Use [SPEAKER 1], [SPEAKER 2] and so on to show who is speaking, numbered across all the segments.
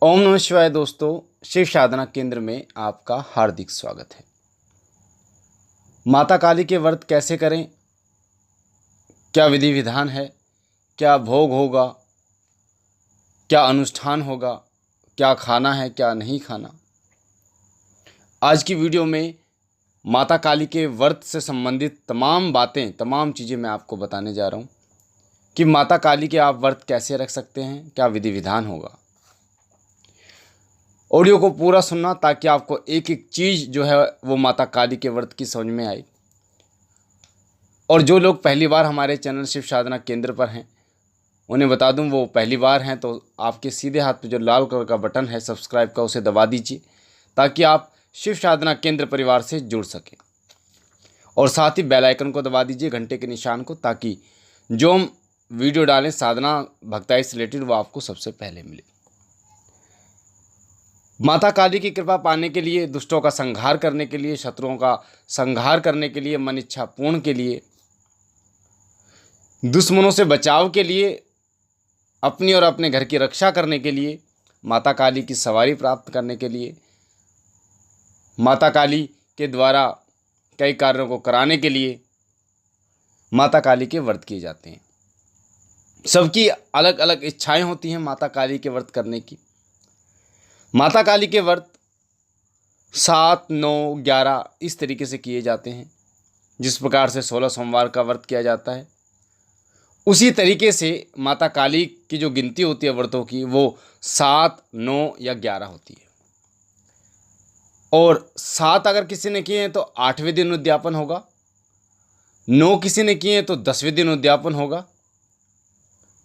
[SPEAKER 1] ओम नमः शिवाय दोस्तों, शिव साधना केंद्र में आपका हार्दिक स्वागत है। माता काली के व्रत कैसे करें, क्या विधि विधान है, क्या भोग होगा, क्या अनुष्ठान होगा, क्या खाना है क्या नहीं खाना। आज की वीडियो में माता काली के व्रत से संबंधित तमाम बातें, तमाम चीज़ें मैं आपको बताने जा रहा हूँ कि माता काली के आप व्रत कैसे रख सकते हैं, क्या विधि विधान होगा। ऑडियो को पूरा सुनना ताकि आपको एक एक चीज़ जो है वो माता काली के व्रत की समझ में आए। और जो लोग पहली बार हमारे चैनल शिव साधना केंद्र पर हैं उन्हें बता दूं, वो पहली बार हैं तो आपके सीधे हाथ पे जो लाल कलर का बटन है सब्सक्राइब का, उसे दबा दीजिए ताकि आप शिव साधना केंद्र परिवार से जुड़ सकें। और साथ ही बेल आइकन को दबा दीजिए, घंटे के निशान को, ताकि जो हम वीडियो डालें साधना भक्ताई से रिलेटेड वो आपको सबसे पहले मिले। माता काली की कृपा पाने के लिए, दुष्टों का संहार करने के लिए, शत्रुओं का संहार करने के लिए, मन इच्छा पूर्ण के लिए, दुश्मनों से बचाव के लिए, अपनी और अपने घर की रक्षा करने के लिए, माता काली की सवारी प्राप्त करने के लिए, माता काली के द्वारा कई कार्यों को कराने के लिए माता काली के व्रत किए जाते हैं। सबकी अलग अलग इच्छाएं होती हैं माता काली के व्रत करने की। माता काली के व्रत 7, 9, 11 इस तरीके से किए जाते हैं। जिस प्रकार से 16 सोमवार का व्रत किया जाता है उसी तरीके से माता काली की जो गिनती होती है व्रतों की वो 7, 9 या 11 होती है। और 7 अगर किसी ने किए हैं तो 8वें दिन उद्यापन होगा, 9 किसी ने किए हैं तो 10वें दिन उद्यापन होगा,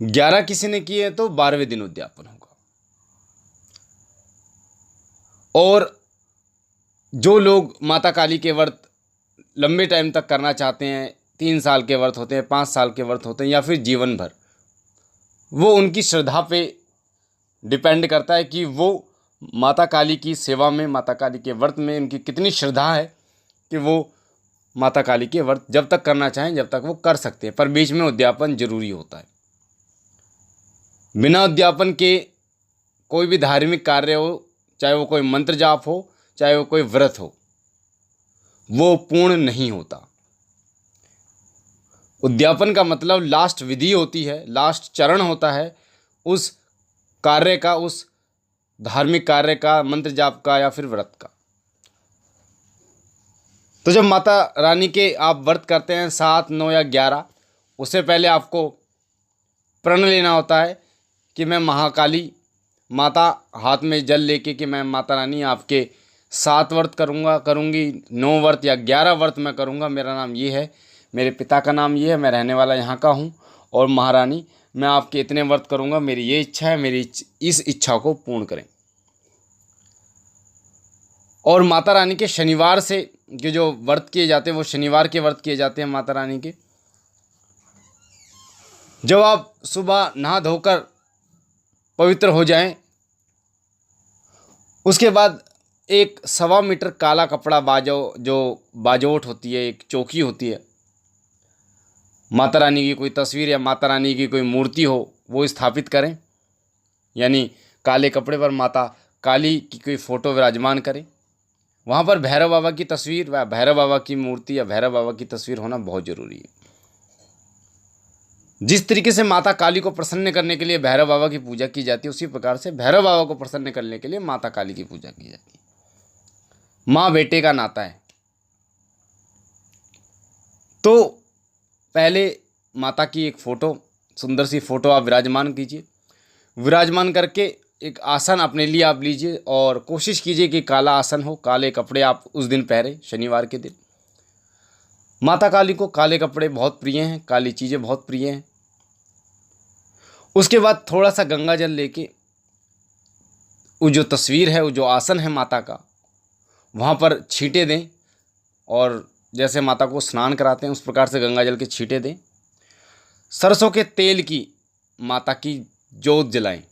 [SPEAKER 1] 11 किसी ने किए हैं तो 12वें दिन उद्यापन होगा। और जो लोग माता काली के व्रत लंबे टाइम तक करना चाहते हैं, 3 साल के व्रत होते हैं, 5 साल के व्रत होते हैं या फिर जीवन भर, वो उनकी श्रद्धा पे डिपेंड करता है कि वो माता काली की सेवा में, माता काली के व्रत में उनकी कितनी श्रद्धा है कि वो माता काली के व्रत जब तक करना चाहें जब तक वो कर सकते हैं। पर बीच में उद्यापन जरूरी होता है। बिना उद्यापन के कोई भी धार्मिक कार्य हो, चाहे वो कोई मंत्र जाप हो, चाहे वो कोई व्रत हो, वो पूर्ण नहीं होता। उद्यापन का मतलब लास्ट विधि होती है, लास्ट चरण होता है उस कार्य का, उस धार्मिक कार्य का, मंत्र जाप का या फिर व्रत का। तो जब माता रानी के आप व्रत करते हैं 7, 9 या 11, उससे पहले आपको प्रण लेना होता है कि मैं महाकाली माता, हाथ में जल लेके कि मैं माता रानी आपके 7 व्रत करूँगी, 9 व्रत या 11 व्रत मैं करूँगा। मेरा नाम ये है, मेरे पिता का नाम ये है, मैं रहने वाला यहाँ का हूँ, और महारानी मैं आपके इतने व्रत करूँगा, मेरी ये इच्छा है, मेरी इस इच्छा को पूर्ण करें। और माता रानी के शनिवार से के जो व्रत किए जाते हैं वो शनिवार के व्रत किए जाते हैं माता रानी के। जब आप सुबह नहा धोकर पवित्र हो जाएं, उसके बाद एक 1.25 मीटर काला कपड़ा जो बाजोट होती है, एक चौकी होती है, माता रानी की कोई तस्वीर या माता रानी की कोई मूर्ति हो वो स्थापित करें। यानी काले कपड़े पर माता काली की कोई फ़ोटो विराजमान करें। वहाँ पर भैरव बाबा की तस्वीर व भैरव बाबा की मूर्ति या भैरव बाबा की तस्वीर होना बहुत ज़रूरी है। जिस तरीके से माता काली को प्रसन्न करने के लिए भैरव बाबा की पूजा की जाती है, उसी प्रकार से भैरव बाबा को प्रसन्न करने के लिए माता काली की पूजा की जाती है। माँ बेटे का नाता है। तो पहले माता की एक फ़ोटो, सुंदर सी फ़ोटो आप विराजमान कीजिए। विराजमान करके एक आसन अपने लिए आप लीजिए और कोशिश कीजिए कि काला आसन हो, काले कपड़े आप उस दिन पहने, शनिवार के दिन। माता काली को काले कपड़े बहुत प्रिय हैं, काली चीज़ें बहुत प्रिय हैं। उसके बाद थोड़ा सा गंगा जल लेके वो जो तस्वीर है, वो जो आसन है माता का, वहाँ पर छींटे दें। और जैसे माता को स्नान कराते हैं उस प्रकार से गंगा जल के छींटे दें। सरसों के तेल की माता की जोत जलाएं।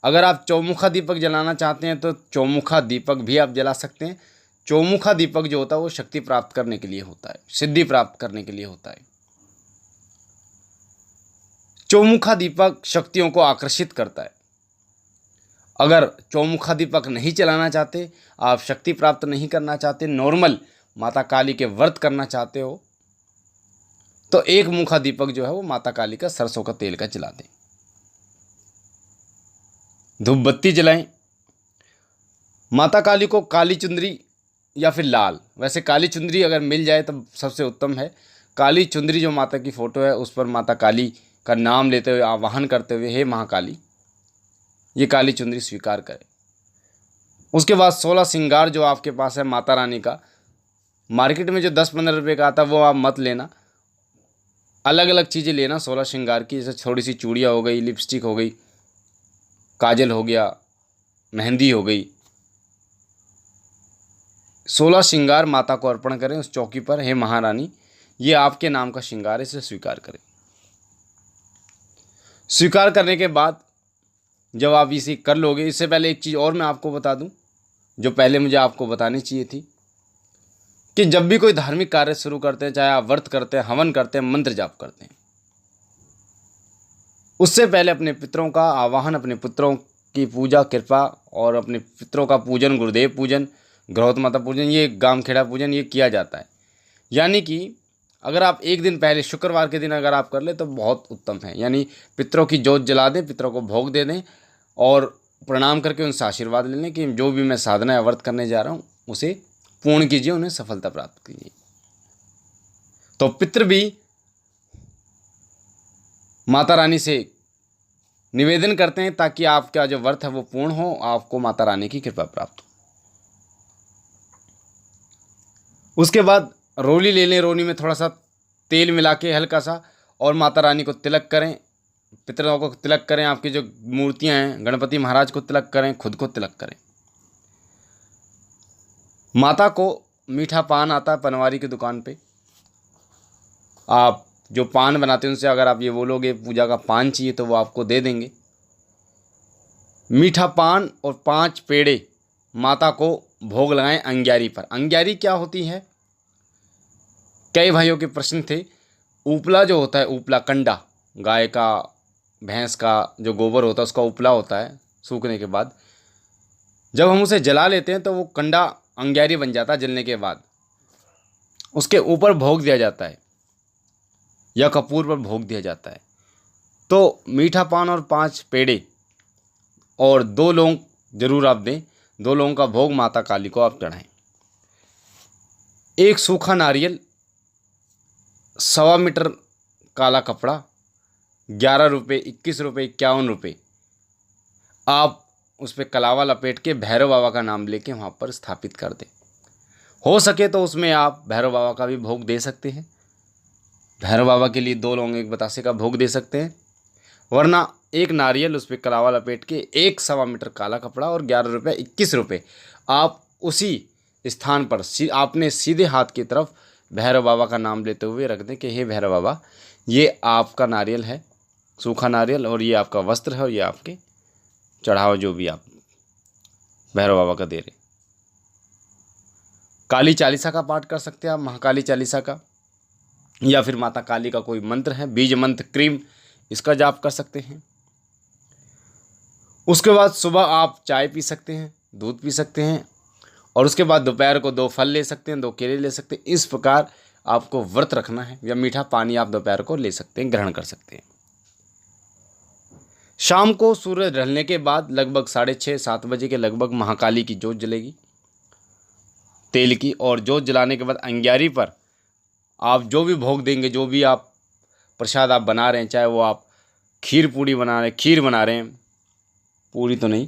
[SPEAKER 1] अगर आप चौमुखा दीपक जलाना चाहते हैं तो चौमुखा दीपक भी आप जला सकते हैं। चौमुखा दीपक जो होता है वो शक्ति प्राप्त करने के लिए होता है, सिद्धि प्राप्त करने के लिए होता है। चौमुखा दीपक शक्तियों को आकर्षित करता है। अगर चौमुखा दीपक नहीं चलाना चाहते, आप शक्ति प्राप्त नहीं करना चाहते, नॉर्मल माता काली के व्रत करना चाहते हो, तो एक मुखा दीपक जो है वो माता काली का सरसों का तेल का जला दें। धूप बत्ती जलाएं। माता काली को काली चुंदरी या फिर लाल, वैसे काली चुंदरी अगर मिल जाए तो सबसे उत्तम है। काली चुंदरी जो माता की फ़ोटो है उस पर माता काली का नाम लेते हुए, आवाहन करते हुए, हे महाकाली, ये काली चुंदरी स्वीकार करें। उसके बाद 16 श्रृंगार जो आपके पास है माता रानी का, मार्केट में जो 10-15 रुपये का आता है वो आप मत लेना, अलग अलग चीज़ें लेना 16 श्रृंगार की। जैसे थोड़ी सी चूड़ियाँ हो गई, लिपस्टिक हो गई, काजल हो गया, मेहंदी हो गई। 16 श्रृंगार माता को अर्पण करें उस चौकी पर, हे महारानी ये आपके नाम का श्रृंगार है, इसे स्वीकार करें। स्वीकार करने के बाद जब आप इसे कर लोगे, इससे पहले एक चीज़ और मैं आपको बता दूं जो पहले मुझे आपको बतानी चाहिए थी, कि जब भी कोई धार्मिक कार्य शुरू करते हैं, चाहे आप व्रत करते हैं, हवन करते हैं, मंत्र जाप करते हैं, उससे पहले अपने पितरों का आवाहन, अपने पितरों की पूजा कृपा और अपने पितरों का पूजन, गुरुदेव पूजन, गृहवती माता पूजन, ये गाम खेड़ा पूजन ये किया जाता है। यानी कि अगर आप एक दिन पहले शुक्रवार के दिन अगर आप कर ले तो बहुत उत्तम है। यानी पितरों की जोत जला दें, पितरों को भोग दे दें और प्रणाम करके उनसे आशीर्वाद ले लें कि जो भी मैं साधना या व्रत करने जा रहा हूँ उसे पूर्ण कीजिए, उन्हें सफलता प्राप्त कीजिए। तो पितृ भी माता रानी से निवेदन करते हैं ताकि आपका जो व्रत है वो पूर्ण हो, आपको माता रानी की कृपा प्राप्त हो। उसके बाद रोली ले लें, रोली में थोड़ा सा तेल मिला के हल्का सा, और माता रानी को तिलक करें, पितरों को तिलक करें, आपकी जो मूर्तियां हैं गणपति महाराज को तिलक करें, खुद को तिलक करें। माता को मीठा पान आता है पनवारी की दुकान पे, आप जो पान बनाते हैं उनसे अगर आप ये बोलोगे पूजा का पान चाहिए तो वो आपको दे देंगे। मीठा पान और 5 पेड़े माता को भोग लगाएं अंग्यारी पर। अंग्यारी क्या होती है, कई भाइयों के प्रश्न थे। उपला जो होता है, उपला कंडा, गाय का भैंस का जो गोबर होता है उसका उपला होता है, सूखने के बाद जब हम उसे जला लेते हैं तो वो कंडा अंग्यारी बन जाता है। जलने के बाद उसके ऊपर भोग दिया जाता है या कपूर पर भोग दिया जाता है। तो मीठा पान और 5 पेड़े और 2 लौंग जरूर आप दें, 2 लौंग का भोग माता काली को आप चढ़ाएं। एक सूखा नारियल, 1.25 मीटर काला कपड़ा, 11 रुपये, 21 रुपये, 51 रुपये, आप उस पर कलावा लपेट के भैरव बाबा का नाम लेके वहाँ पर स्थापित कर दें। हो सके तो उसमें आप भैरव बाबा का भी भोग दे सकते हैं। भैरव बाबा के लिए 2 लौंग 1 बतासे का भोग दे सकते हैं, वरना एक नारियल उस पर कलावा लपेट के 1.25 मीटर काला कपड़ा और 11 रुपये, 21 रुपये आप उसी स्थान पर आपने सीधे हाथ की तरफ भैरव बाबा का नाम लेते हुए रख दें कि हे भैरव बाबा, ये आपका नारियल है, सूखा नारियल, और ये आपका वस्त्र है, और ये आपके चढ़ावा जो भी आप भैरव बाबा का दे रहे। काली चालीसा का पाठ कर सकते हैं आप, महाकाली चालीसा का, या फिर माता काली का कोई मंत्र है, बीज मंत्र, क्रीम, इसका जाप कर सकते हैं। उसके बाद सुबह आप चाय पी सकते हैं, दूध पी सकते हैं, और उसके बाद दोपहर को 2 फल ले सकते हैं, 2 केले ले सकते हैं। इस प्रकार आपको व्रत रखना है, या मीठा पानी आप दोपहर को ले सकते हैं, ग्रहण कर सकते हैं। शाम को सूरज ढलने के बाद लगभग 6:30-7 बजे के लगभग महाकाली की जोत जलेगी तेल की, और जोत जलाने के बाद अंग्यारी पर आप जो भी भोग देंगे, जो भी आप प्रसाद आप बना रहे हैं, चाहे वो आप खीर पूड़ी बना रहे हैं, खीर बना रहे हैं, पूरी तो नहीं,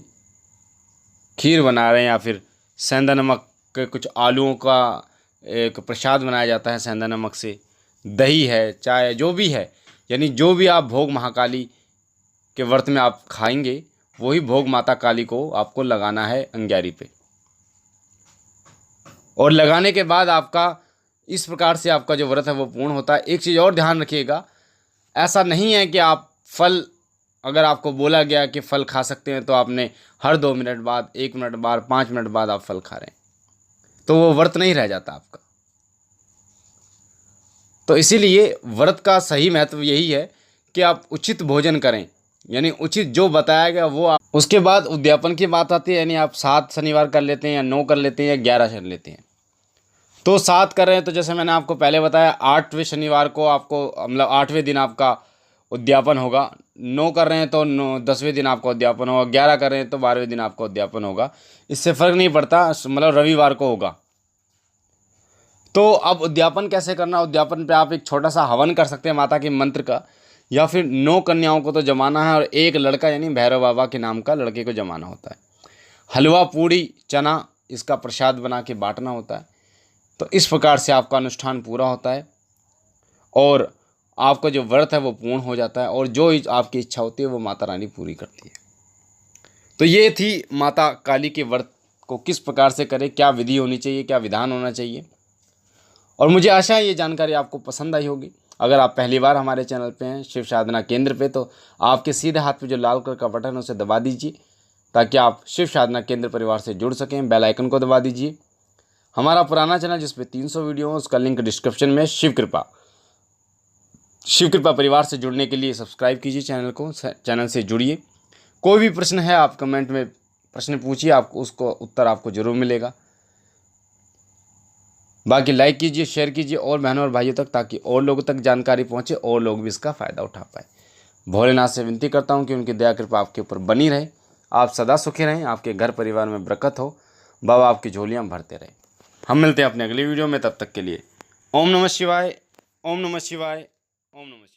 [SPEAKER 1] खीर बना रहे हैं, या फिर सेंधा नमक के कुछ आलूओं का एक प्रसाद बनाया जाता है सेंधा नमक से, दही है, चाय, जो भी है, यानी जो भी आप भोग महाकाली के व्रत में आप खाएंगे वही भोग माता काली को आपको लगाना है अंग्यारी पे। और लगाने के बाद आपका इस प्रकार से आपका जो व्रत है वो पूर्ण होता है। एक चीज़ और ध्यान रखिएगा, ऐसा नहीं है कि आप फल, अगर आपको बोला गया कि फल खा सकते हैं तो आपने हर 2 मिनट बाद, 1 मिनट बाद, 5 मिनट बाद आप फल खा रहे हैं, तो वो व्रत नहीं रह जाता आपका। तो इसीलिए व्रत का सही महत्व यही है कि आप उचित भोजन करें, यानी उचित जो बताया गया वो आप उसके बाद उद्यापन की बात आती है, यानी आप 7 शनिवार कर लेते हैं या 9 कर लेते हैं या 11 कर लेते हैं। तो 7 कर रहे हैं तो जैसे मैंने आपको पहले बताया 8वें शनिवार को आपको मतलब 8वें दिन आपका उद्यापन होगा। 9 कर रहे हैं तो 10वें दिन आपका उद्यापन होगा। 11 कर रहे हैं तो 12वें दिन आपका उद्यापन होगा। इससे फ़र्क नहीं पड़ता, मतलब रविवार को होगा। तो अब उद्यापन कैसे करना, उद्यापन पे आप एक छोटा सा हवन कर सकते हैं माता के मंत्र का, या फिर 9 कन्याओं को तो जमाना है और एक लड़का यानी भैरव बाबा के नाम का लड़के को जमाना होता है। हलवा पूड़ी चना इसका प्रसाद बना के बांटना होता है। तो इस प्रकार से आपका अनुष्ठान पूरा होता है और आपका जो व्रत है वो पूर्ण हो जाता है और जो आपकी इच्छा होती है वो माता रानी पूरी करती है। तो ये थी माता काली के व्रत को किस प्रकार से करें, क्या विधि होनी चाहिए, क्या विधान होना चाहिए। और मुझे आशा है ये जानकारी आपको पसंद आई होगी। अगर आप पहली बार हमारे चैनल पे हैं शिव साधना केंद्र पे, तो आपके सीधे हाथ पे जो लाल कलर का बटन है उसे दबा दीजिए ताकि आप शिव साधना केंद्र परिवार से जुड़ सकें। बेल आइकन को दबा दीजिए। हमारा पुराना चैनल जिस पे 300 वीडियो है उसका लिंक डिस्क्रिप्शन में। शिव कृपा परिवार से जुड़ने के लिए सब्सक्राइब कीजिए चैनल को, चैनल से जुड़िए। कोई भी प्रश्न है आप कमेंट में प्रश्न पूछिए, आपको उसको उत्तर आपको जरूर मिलेगा। बाकी लाइक कीजिए, शेयर कीजिए और बहनों और भाइयों तक, ताकि और लोगों तक जानकारी पहुंचे और लोग भी इसका फ़ायदा उठा पाए। भोलेनाथ से विनती करता हूं कि उनकी दया कृपा आपके ऊपर बनी रहे, आप सदा सुखी रहें, आपके घर परिवार में बरकत हो, बाबा आपकी झोलियां भरते रहें। हम मिलते हैं अपने अगली वीडियो में, तब तक के लिए ओम नमः शिवाय, ओम नमः शिवाय, ओम नमः शिवाय।